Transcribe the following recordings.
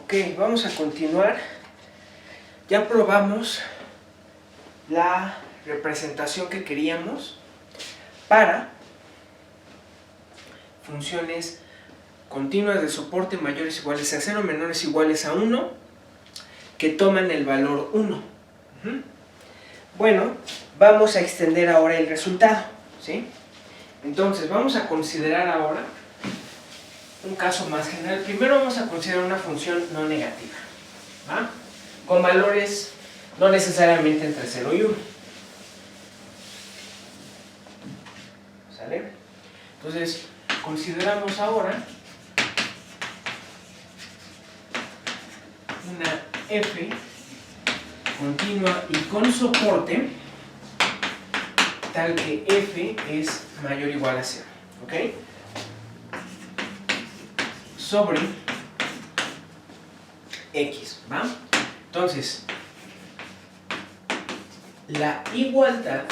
Ok, vamos a continuar. Ya probamos la representación que queríamos para funciones continuas de soporte mayores o iguales a 0, menores o iguales a 1, que toman el valor 1. Bueno, vamos a extender ahora el resultado, ¿sí? Entonces, vamos a considerar ahora un caso más general. Primero vamos a considerar una función no negativa, ¿va? Con valores no necesariamente entre 0 y 1. ¿Sale? Entonces, consideramos ahora una f continua y con soporte tal que f es mayor o igual a 0, ¿ok? Sobre x, ¿va? Entonces, la igualdad,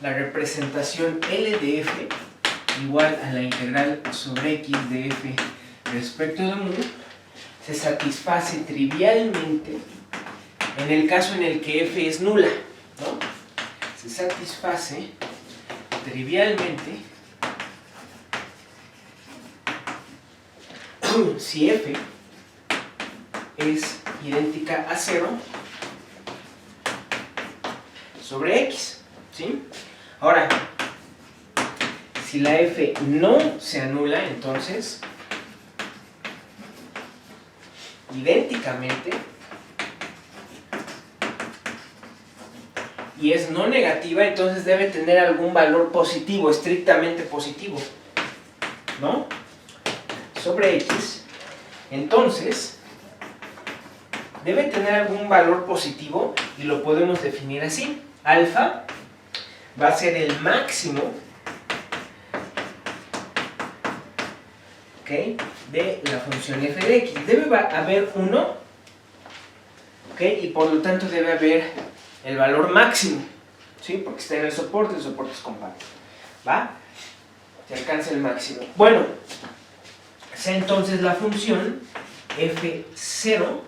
la representación L de f igual a la integral sobre x de f respecto de mu se satisface trivialmente en el caso en el que f es nula, ¿no? Se satisface trivialmente si f es idéntica a 0 sobre x, ¿sí? Ahora, si la f no se anula, entonces idénticamente y es no negativa, entonces debe tener algún valor positivo, estrictamente positivo, ¿no? Sobre x, entonces debe tener algún valor positivo y lo podemos definir así. Alfa va a ser el máximo, ¿okay?, de la función f de x. Debe haber 1, ¿okay?, y por lo tanto debe haber el valor máximo, ¿sí?, porque está en el soporte es compacto, ¿va? Se alcanza el máximo. Bueno, sea entonces la función f0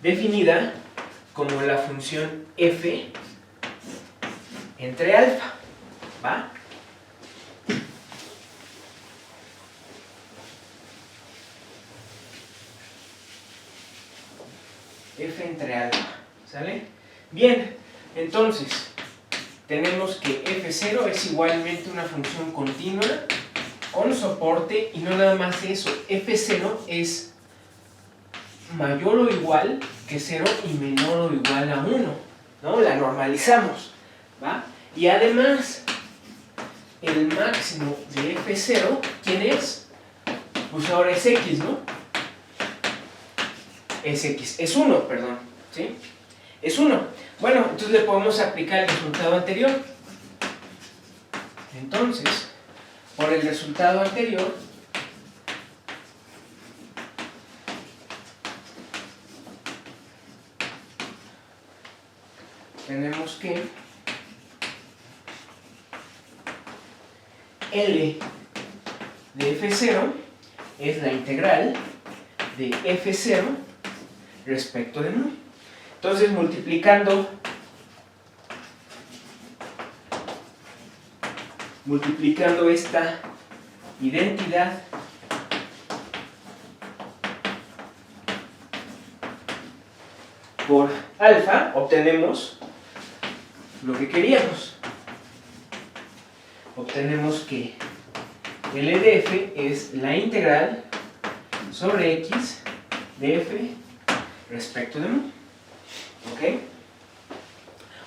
definida como la función f entre alfa, ¿va? F entre alfa, ¿sale? Bien, entonces tenemos que f0 es igualmente una función continua con soporte y no nada más eso, f0 es mayor o igual que 0 y menor o igual a 1, ¿no? La normalizamos, ¿va? Y además, el máximo de f0, ¿quién es? Pues ahora es x, ¿no? Es x, es 1, perdón, ¿sí? Es 1. Bueno, entonces le podemos aplicar el resultado anterior. Entonces, por el resultado anterior, tenemos que L de f0 es la integral de f0 respecto de mu. Entonces, multiplicando esta identidad por alfa, obtenemos lo que queríamos. Obtenemos que L de f es la integral sobre x de f respecto de mu. ¿Ok?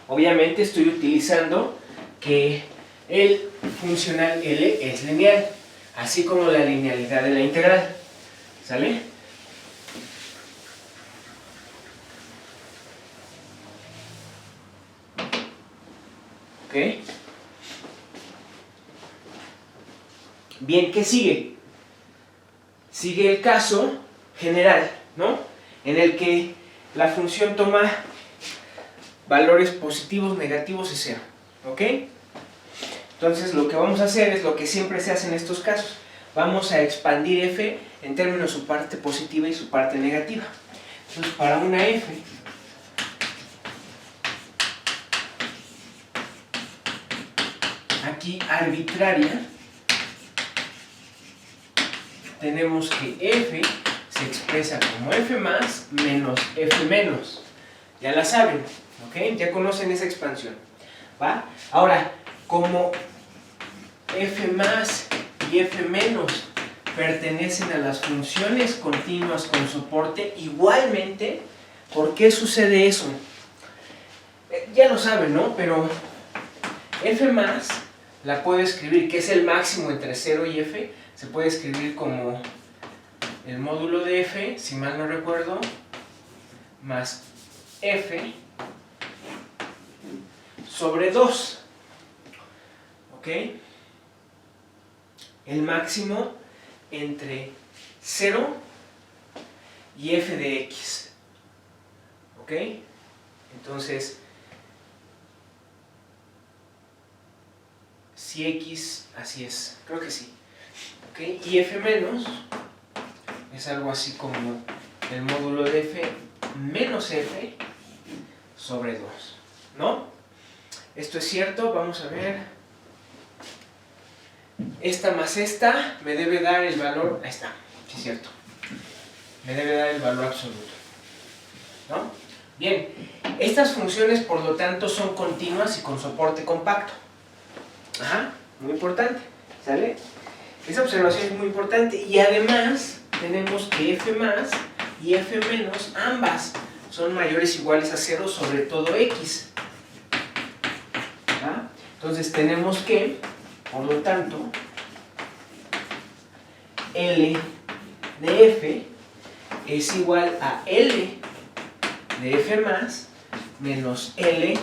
Obviamente estoy utilizando que el funcional L es lineal, así como la linealidad de la integral. ¿Sale? ¿Ok? Bien, ¿qué sigue? Sigue el caso general, ¿no? En el que la función toma valores positivos, negativos y 0. ¿Ok? Entonces lo que vamos a hacer es lo que siempre se hace en estos casos. vamos a expandir f en términos de su parte positiva y su parte negativa. Entonces, para una f, aquí arbitraria, tenemos que f se expresa como f más menos f menos. Ya la saben, ¿ok? Ya conocen esa expansión, ¿va? Ahora, como f más y f menos pertenecen a las funciones continuas con soporte, igualmente, ¿por qué sucede eso? Ya lo saben, ¿no? Pero f más la puedo escribir, que es el máximo entre 0 y f, se puede escribir como el módulo de f, si mal no recuerdo, más f sobre 2. ¿Ok? El máximo entre 0 y f de x. ¿Ok? Entonces, si x, así es, creo que sí. ¿Ok? Y f menos es algo así como el módulo de f menos f sobre 2, ¿no? Esto es cierto, vamos a ver. Esta más esta me debe dar el valor, ahí está, sí es cierto. Me debe dar el valor absoluto, ¿no? Bien, estas funciones por lo tanto son continuas y con soporte compacto. Ajá, muy importante, ¿sale? Esa observación es muy importante y además tenemos que f más y f menos ambas son mayores o iguales a 0 sobre todo x. ¿Ah? Entonces tenemos que, por lo tanto, L de f es igual a L de f más menos L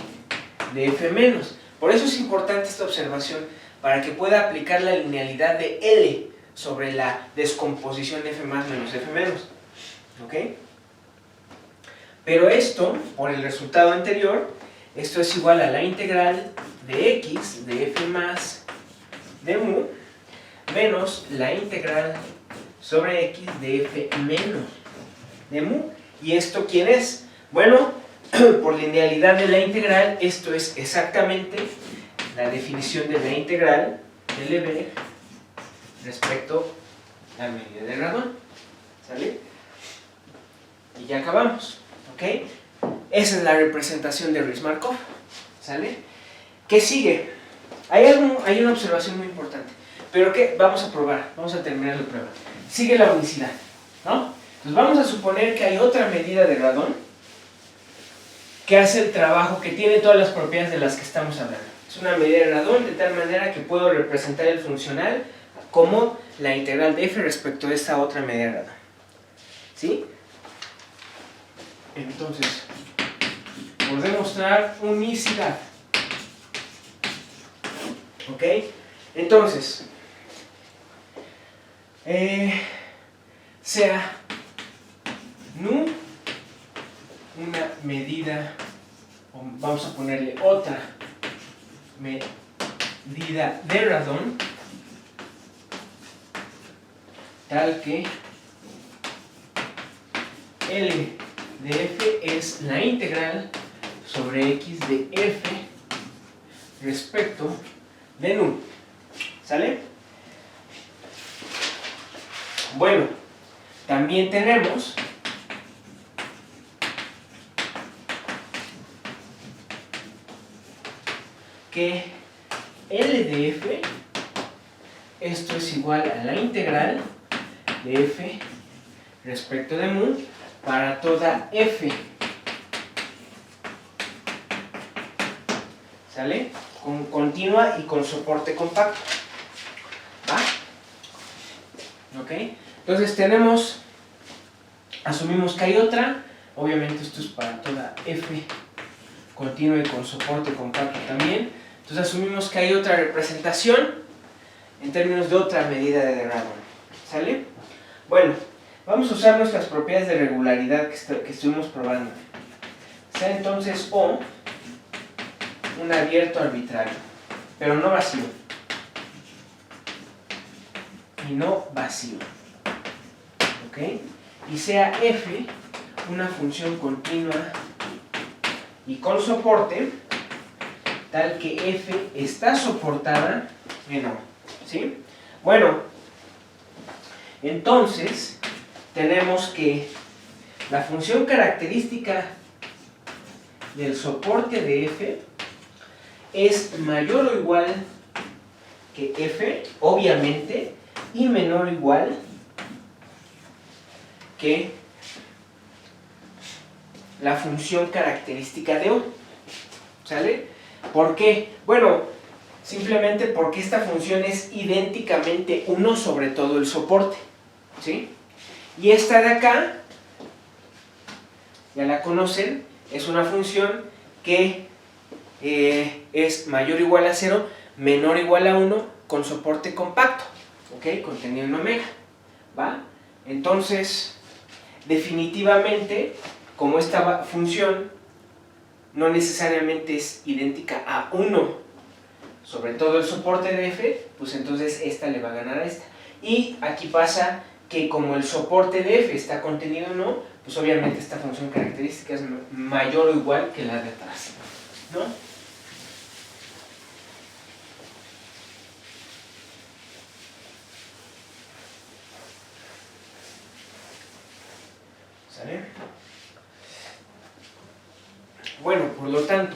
de f menos. Por eso es importante esta observación, para que pueda aplicar la linealidad de L sobre la descomposición de f más menos f menos. ¿Ok? Pero esto, por el resultado anterior, esto es igual a la integral de x de f más de mu menos la integral sobre x de f menos de mu. ¿Y esto quién es? Bueno, por linealidad de la integral, esto es exactamente la definición de la integral de LB respecto a la medida de radón. ¿Sale? Y ya acabamos. ¿Ok? Esa es la representación de Riesz-Markov. ¿Sale? ¿Qué sigue? Hay una observación muy importante. Pero que vamos a probar, vamos a terminar la prueba. Sigue la unicidad, ¿no? Entonces vamos a suponer que hay otra medida de radón que hace el trabajo, que tiene todas las propiedades de las que estamos hablando. Es una medida de radón de tal manera que puedo representar el funcional como la integral de f respecto de esta otra medida de radón. ¿Sí? Entonces, por demostrar unicidad. ¿Ok? Entonces, sea nu una medida, vamos a ponerle otra medida de radón, tal que L de f es la integral sobre x de f respecto de nu. ¿Sale? Bueno, también tenemos que L de f, esto es igual a la integral de f respecto de mu para toda f. ¿Sale? Con continua y con soporte compacto. ¿Va? ¿Ok? Entonces tenemos, asumimos que hay otra, obviamente esto es para toda f continua y con soporte compacto también. Entonces asumimos que hay otra representación en términos de otra medida de radón. ¿Sale? Bueno, vamos a usar nuestras propiedades de regularidad que estuvimos probando. Sea entonces O un abierto arbitrario, pero no vacío. y no vacío. ¿Ok? Y sea f una función continua y con soporte, tal que f está soportada en O. ¿Sí? Bueno, entonces tenemos que la función característica del soporte de f es mayor o igual que f, obviamente, y menor o igual que la función característica de O. ¿Sale? ¿Por qué? Bueno, simplemente porque esta función es idénticamente 1 sobre todo el soporte. ¿Sí? Y esta de acá, ya la conocen, es una función que es mayor o igual a 0, menor o igual a 1, con soporte compacto, ¿ok? Contenido en omega, ¿va? Entonces, definitivamente, como esta función no necesariamente es idéntica a 1 sobre todo el soporte de f, pues entonces esta le va a ganar a esta. Y aquí pasa que como el soporte de f está contenido en O, pues obviamente esta función característica es mayor o igual que la de atrás, ¿no? ¿Sale? Bueno, por lo tanto,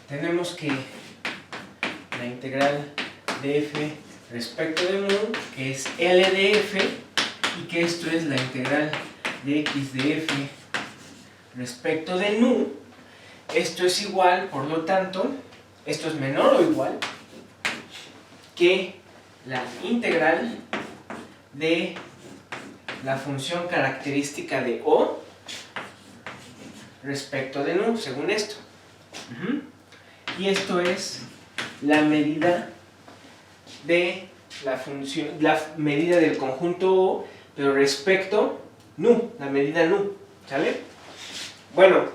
tenemos que la integral de f respecto de mu, que es L de f, y que esto es la integral de x de f respecto de nu. Esto es igual, por lo tanto, esto es menor o igual que la integral de la función característica de O respecto de nu, según esto. Y esto es la medida de la función, la medida del conjunto O, pero respecto nu, la medida nu, ¿sale? Bueno,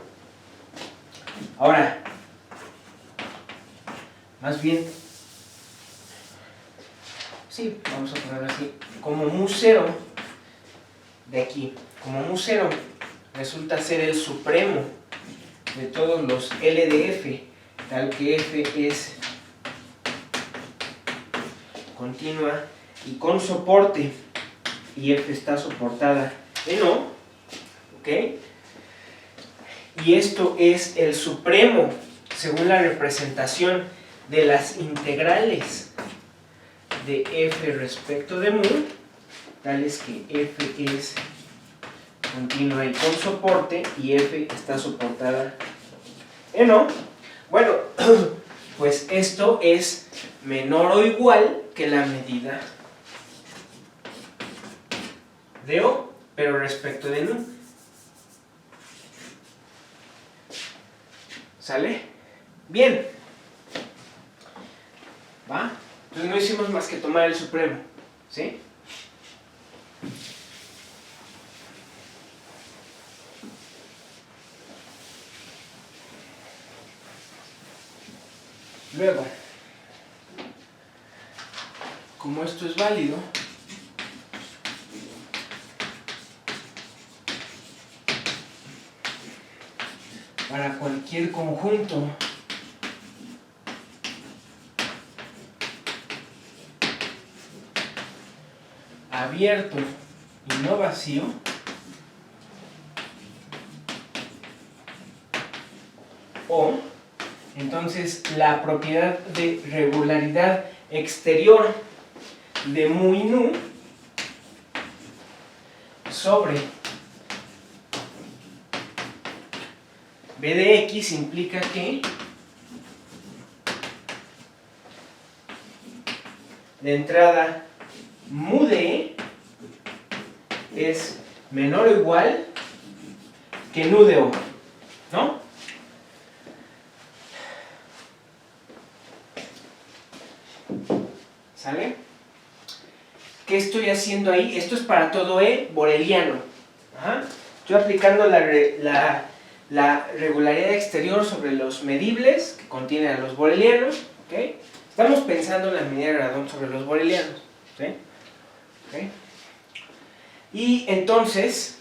ahora, más bien, sí, vamos a ponerlo así, como mu 0 de aquí, como mu 0 resulta ser el supremo de todos los L de f, tal que f es continua y con soporte, y f está soportada en O, ¿ok? Y esto es el supremo, según la representación de las integrales de f respecto de mu, tales que f es continua y con soporte, y f está soportada en O. Bueno, pues esto es menor o igual que la medida de O, pero respecto de nu. ¿Sale? Bien. ¿Va? Entonces no hicimos más que tomar el supremo, ¿sí? Luego, como esto es válido, para cualquier conjunto abierto y no vacío, o entonces la propiedad de regularidad exterior de mu y nu sobre b de x implica que de entrada mu de E es menor o igual que nu de O, ¿no? ¿Sale? ¿Qué estoy haciendo ahí? Esto es para todo E boreliano. Ajá. Estoy aplicando la regularidad exterior sobre los medibles que contienen a los borelianos. ¿Okay? Estamos pensando en la medida de Gradón sobre los borelianos, ¿sí? ¿Okay? Y entonces,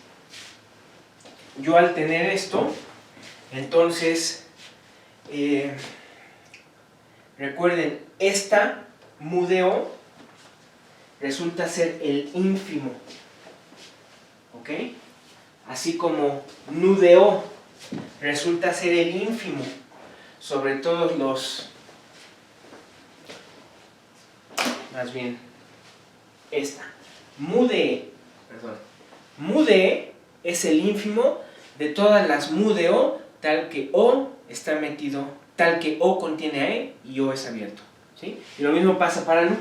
yo al tener esto, entonces, recuerden, esta mu de O resulta ser el ínfimo, ¿ok? Así como nu de O resulta ser el ínfimo sobre todos los, más bien, esta, mu de E es el ínfimo de todas las mu de O, tal que O está metido, tal que O contiene a E y O es abierto, ¿sí? Y lo mismo pasa para nu,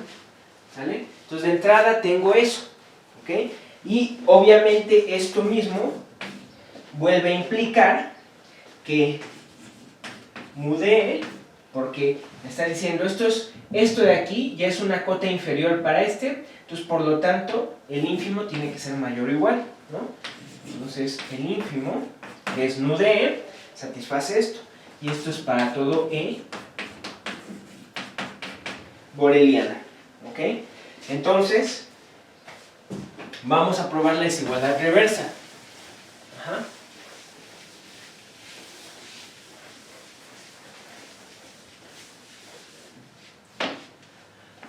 ¿sale? Entonces de entrada tengo eso, ¿ok? Y obviamente esto mismo vuelve a implicar que mu de E, porque me está diciendo esto de aquí ya es una cota inferior para este, entonces por lo tanto el ínfimo tiene que ser mayor o igual, ¿no? Entonces el ínfimo, que es nu de E, satisface esto, y esto es para todo E boreliana, ¿ok? Entonces vamos a probar la desigualdad reversa. Ajá.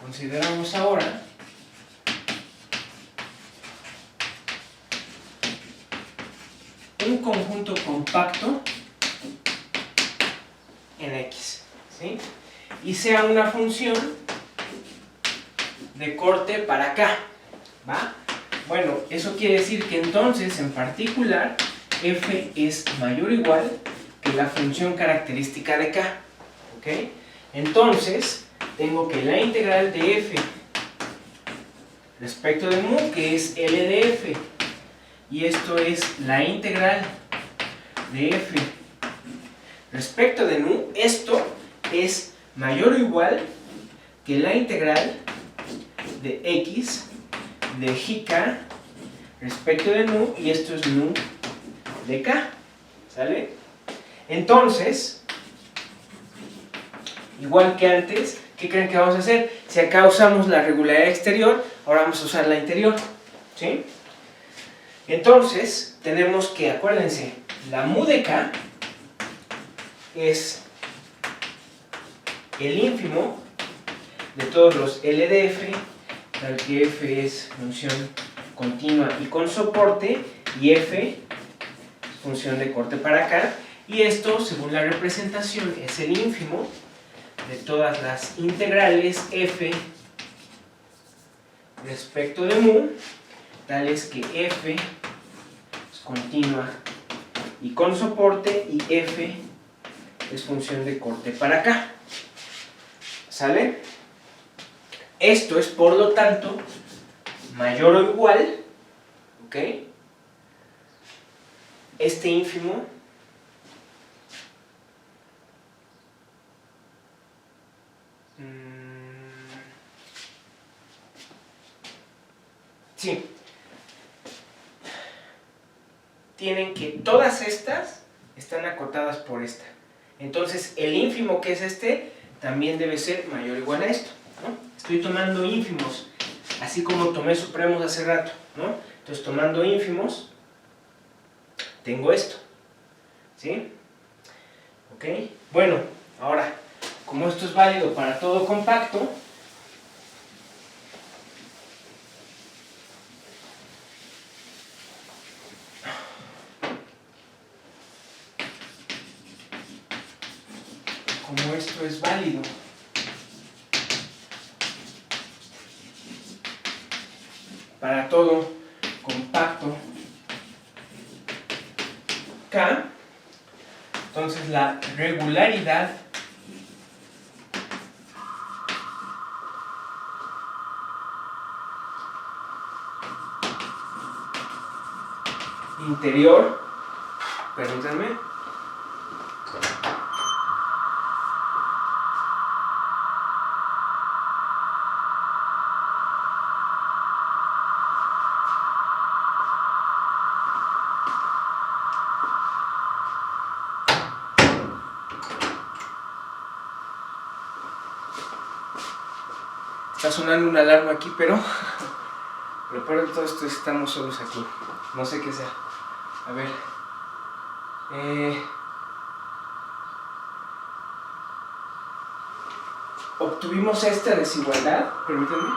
Consideramos ahora un conjunto compacto en X, ¿sí? Y sea una función de corte para acá, ¿va? Bueno, eso quiere decir que entonces, en particular, f es mayor o igual que la función característica de K, ¿ok? Entonces, tengo que la integral de f respecto de mu, que es L de f, y esto es la integral de f respecto de nu, esto es mayor o igual que la integral de x de jk respecto de nu, y esto es nu de k, ¿sale? Entonces, igual que antes, ¿qué creen que vamos a hacer? Si acá usamos la regularidad exterior, ahora vamos a usar la interior, ¿sí? Entonces, tenemos que, acuérdense, la mu de k es el ínfimo de todos los L de f, tal que f es función continua y con soporte, y f es función de corte para acá, y esto, según la representación, es el ínfimo de todas las integrales f respecto de mu, tales que f es continua y con soporte, y f es función de corte para acá, ¿sale? Esto es, por lo tanto, mayor o igual, ¿ok? Este ínfimo sí, tienen que todas estas están acotadas por esta. Entonces el ínfimo, que es este, también debe ser mayor o igual a esto, ¿no? Estoy tomando ínfimos, así como tomé supremos hace rato, ¿no? Entonces tomando ínfimos, tengo esto, ¿sí? ¿Ok? Bueno, ahora, como esto es válido para todo compacto, como esto es válido para todo compacto K, entonces la regularidad interior, permítanme, Está sonando una alarma aquí, pero peor de todo esto es que estamos solos aquí. No sé qué sea. A ver. Obtuvimos esta desigualdad. Permítanme.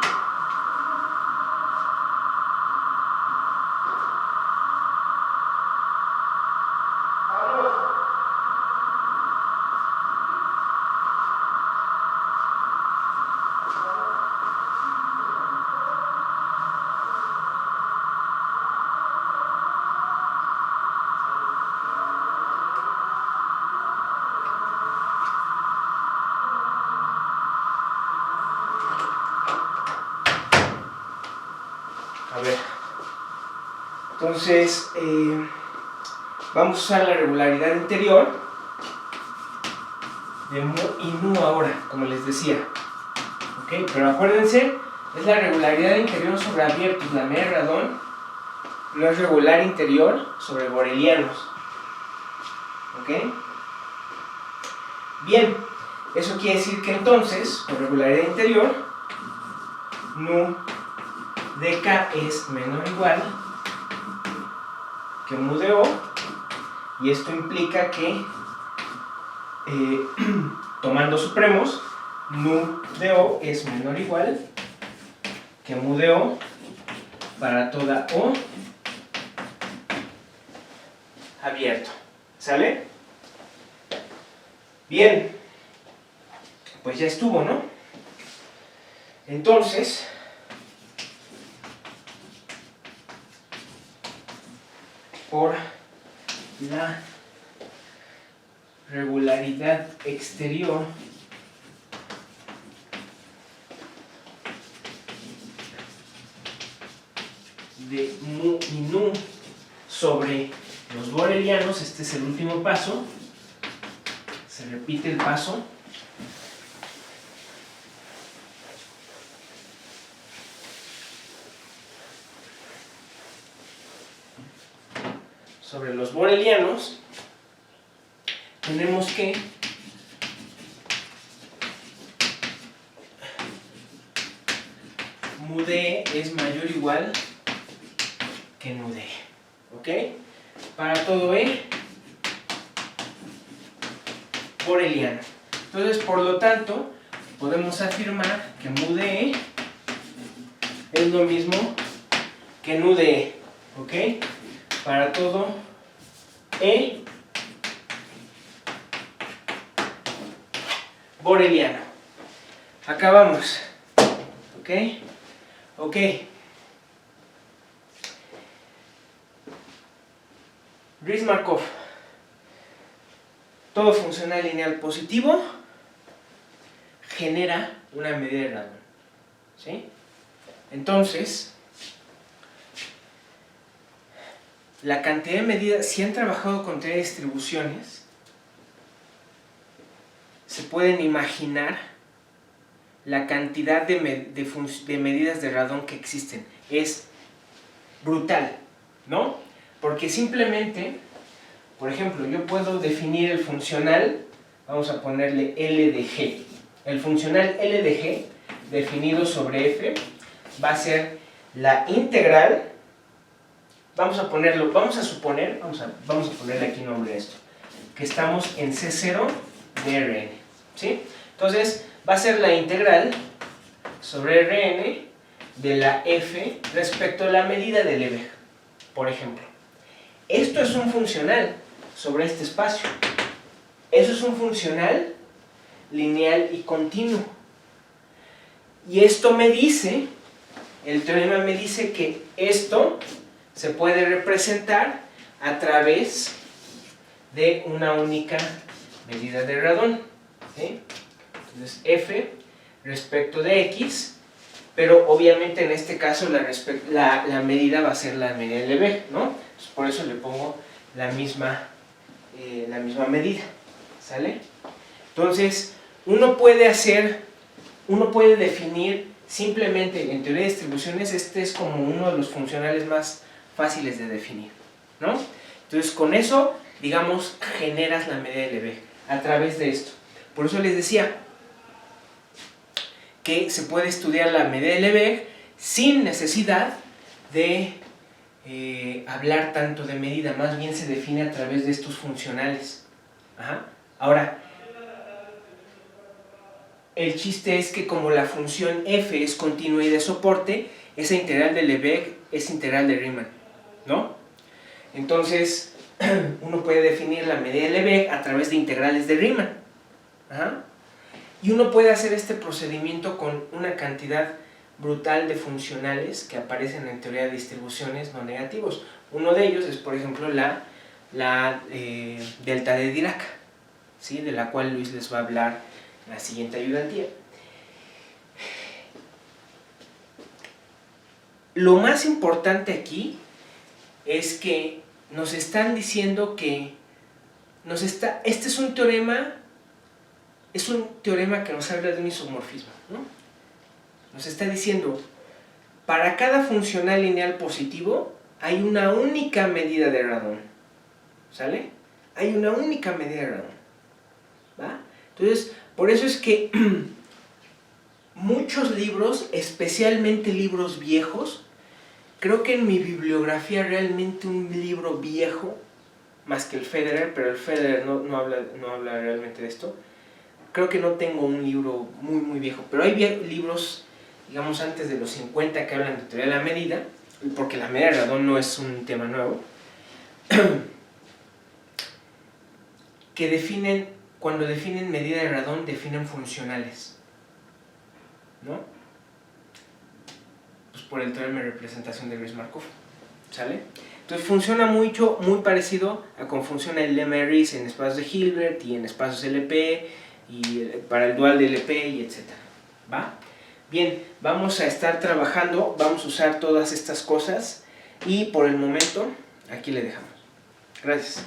A ver, entonces vamos a usar la regularidad interior de mu y nu ahora, como les decía. ¿Ok? Pero acuérdense, es la regularidad interior sobre abiertos, la media de radón, no es regular interior sobre borelianos. ¿Ok? Bien, eso quiere decir que entonces, por regularidad interior, nu de K es menor o igual que mu de O, y esto implica que tomando supremos, nu de O es menor o igual que mu de O para toda O abierto. ¿Sale? Bien, pues ya estuvo, ¿no? Entonces, por la regularidad exterior de mu y nu sobre los borelianos, este es el último paso, se repite el paso, sobre los borelianos, tenemos que mu de E es mayor o igual que nu de E. ¿Ok? Para todo E boreliano. Entonces, por lo tanto, podemos afirmar que mu de E es lo mismo que nu de E. ¿Ok? Para todo E boreliano. Acabamos. ¿Ok? Ok. Riesz-Markov. Todo funcional lineal positivo genera una medida de radón. ¿Sí? Entonces, la cantidad de medidas, si han trabajado con teoría de distribuciones, se pueden imaginar la cantidad de medidas de radón que existen. Es brutal, ¿no? Porque simplemente, por ejemplo, yo puedo definir el funcional, vamos a ponerle L de G. El funcional L de G, definido sobre F, va a ser la integral. Vamos a ponerle aquí nombre a esto, que estamos en C0 de Rn, ¿sí? Entonces, va a ser la integral sobre Rn de la F respecto a la medida de Lebesgue, por ejemplo. Esto es un funcional sobre este espacio. Eso es un funcional lineal y continuo. Y esto me dice, el teorema me dice que esto se puede representar a través de una única medida de radón. ¿Sí? Entonces F respecto de X, pero obviamente en este caso la medida va a ser la medida de Lebesgue, ¿no? Entonces, por eso le pongo la misma medida. ¿Sale? Entonces, uno puede definir simplemente en teoría de distribuciones, este es como uno de los funcionales más fáciles de definir, ¿no? Entonces, con eso, digamos, generas la medida de Lebesgue a través de esto. Por eso les decía, que se puede estudiar la medida de Lebesgue sin necesidad de hablar tanto de medida, más bien se define a través de estos funcionales. Ajá. Ahora, el chiste es que como la función f es continua y de soporte, esa integral de Lebesgue es integral de Riemann, ¿no? Entonces, uno puede definir la medida de Lebesgue a través de integrales de Riemann. Ajá. Y uno puede hacer este procedimiento con una cantidad brutal de funcionales que aparecen en teoría de distribuciones no negativos. Uno de ellos es, por ejemplo, la delta de Dirac, ¿sí? De la cual Luis les va a hablar en la siguiente ayudantía. Lo más importante aquí es que nos están diciendo que este es un teorema que nos habla de un isomorfismo, ¿no? Nos está diciendo, para cada funcional lineal positivo hay una única medida de radón, ¿sale? Hay una única medida de radón, ¿va? Entonces, por eso es que muchos libros, especialmente libros viejos, creo que en mi bibliografía realmente un libro viejo, más que el Federer, pero el Federer no habla realmente de esto, creo que no tengo un libro muy viejo, pero hay libros, digamos, antes de los 50 que hablan de teoría de la medida, porque la medida de radón no es un tema nuevo, que definen, cuando definen medida de radón, definen funcionales, ¿no? Pues por el teorema de representación de Riesz-Markov, ¿sale? Entonces funciona muy parecido a cómo funciona el lemma de Riesz en espacios de Hilbert y en espacios LP, y para el dual de LP y etcétera, ¿va? Bien, vamos a estar trabajando, vamos a usar todas estas cosas y por el momento aquí le dejamos. Gracias.